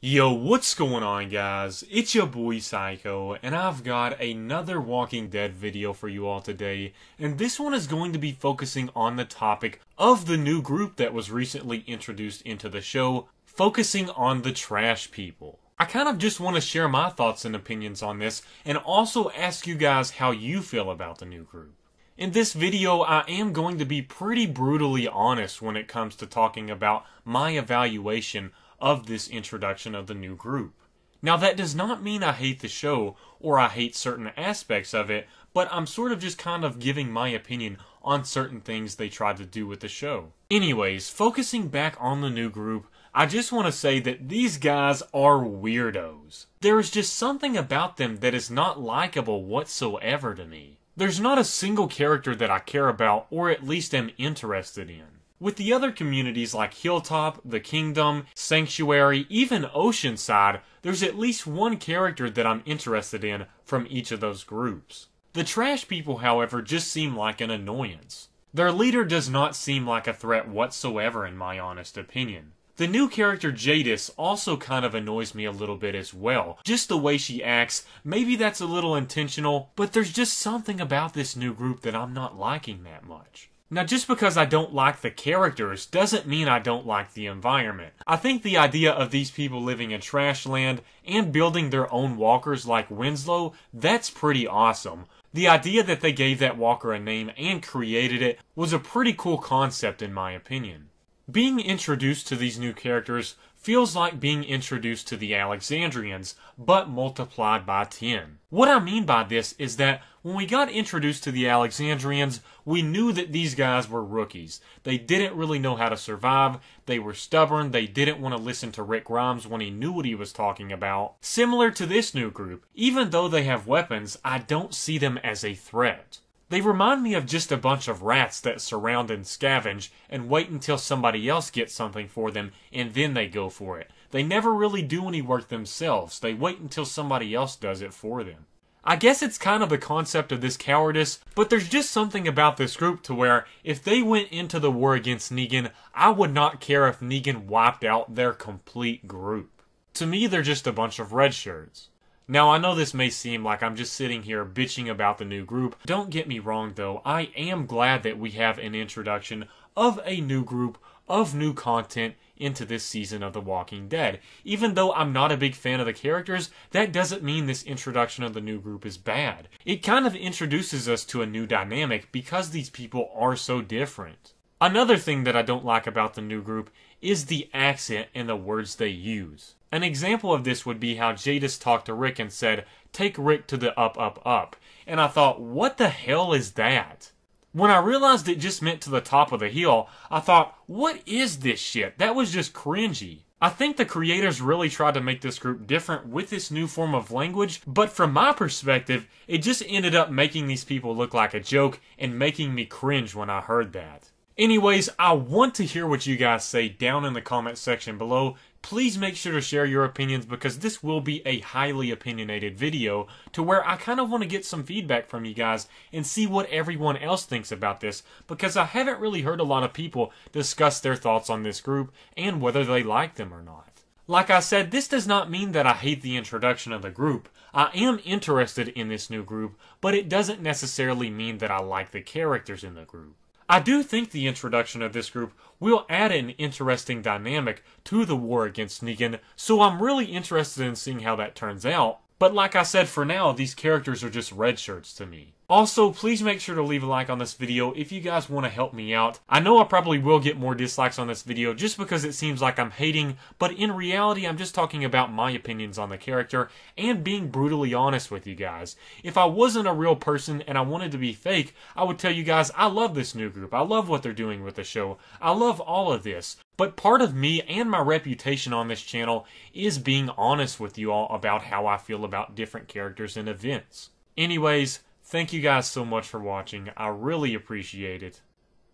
Yo, what's going on, guys? It's your boy Psycho, and I've got another Walking Dead video for you all today, and this one is going to be focusing on the topic of the new group that was recently introduced into the show, focusing on the trash people. I kind of just want to share my thoughts and opinions on this, and also ask you guys how you feel about the new group. In this video, I am going to be pretty brutally honest when it comes to talking about my evaluation of this introduction of the new group. Now, that does not mean I hate the show or I hate certain aspects of it, but I'm sort of just kind of giving my opinion on certain things they tried to do with the show. Anyways, focusing back on the new group, I just want to say that these guys are weirdos. There is just something about them that is not likable whatsoever to me. There's not a single character that I care about or at least am interested in. With the other communities like Hilltop, The Kingdom, Sanctuary, even Oceanside, there's at least one character that I'm interested in from each of those groups. The trash people, however, just seem like an annoyance. Their leader does not seem like a threat whatsoever in my honest opinion. The new character Jadis also kind of annoys me a little bit as well. Just the way she acts, maybe that's a little intentional, but there's just something about this new group that I'm not liking that much. Now, just because I don't like the characters doesn't mean I don't like the environment. I think the idea of these people living in trash land and building their own walkers like Winslow, that's pretty awesome. The idea that they gave that walker a name and created it was a pretty cool concept in my opinion. Being introduced to these new characters feels like being introduced to the Alexandrians, but multiplied by 10. What I mean by this is that when we got introduced to the Alexandrians, we knew that these guys were rookies. They didn't really know how to survive, they were stubborn, they didn't want to listen to Rick Grimes when he knew what he was talking about. Similar to this new group, even though they have weapons, I don't see them as a threat. They remind me of just a bunch of rats that surround and scavenge and wait until somebody else gets something for them and then they go for it. They never really do any work themselves. They wait until somebody else does it for them. I guess it's kind of the concept of this cowardice, but there's just something about this group to where if they went into the war against Negan, I would not care if Negan wiped out their complete group. To me, they're just a bunch of red shirts. Now, I know this may seem like I'm just sitting here bitching about the new group. Don't get me wrong though, I am glad that we have an introduction of a new group, of new content into this season of The Walking Dead. Even though I'm not a big fan of the characters, that doesn't mean this introduction of the new group is bad. It kind of introduces us to a new dynamic because these people are so different. Another thing that I don't like about the new group is the accent and the words they use. An example of this would be how Jadis talked to Rick and said, "Take Rick to the up, up, up." And I thought, what the hell is that? When I realized it just meant to the top of the hill, I thought, what is this shit? That was just cringy. I think the creators really tried to make this group different with this new form of language, but from my perspective, it just ended up making these people look like a joke and making me cringe when I heard that. Anyways, I want to hear what you guys say down in the comment section below. Please make sure to share your opinions because this will be a highly opinionated video to where I kind of want to get some feedback from you guys and see what everyone else thinks about this because I haven't really heard a lot of people discuss their thoughts on this group and whether they like them or not. Like I said, this does not mean that I hate the introduction of the group. I am interested in this new group, but it doesn't necessarily mean that I like the characters in the group. I do think the introduction of this group will add an interesting dynamic to the war against Negan, so I'm really interested in seeing how that turns out. But like I said, for now, these characters are just red shirts to me. Also, please make sure to leave a like on this video if you guys want to help me out. I know I probably will get more dislikes on this video just because it seems like I'm hating, but in reality, I'm just talking about my opinions on the character and being brutally honest with you guys. If I wasn't a real person and I wanted to be fake, I would tell you guys I love this new group. I love what they're doing with the show. I love all of this. But part of me and my reputation on this channel is being honest with you all about how I feel about different characters and events. Anyways, thank you guys so much for watching. I really appreciate it.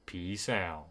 Peace out.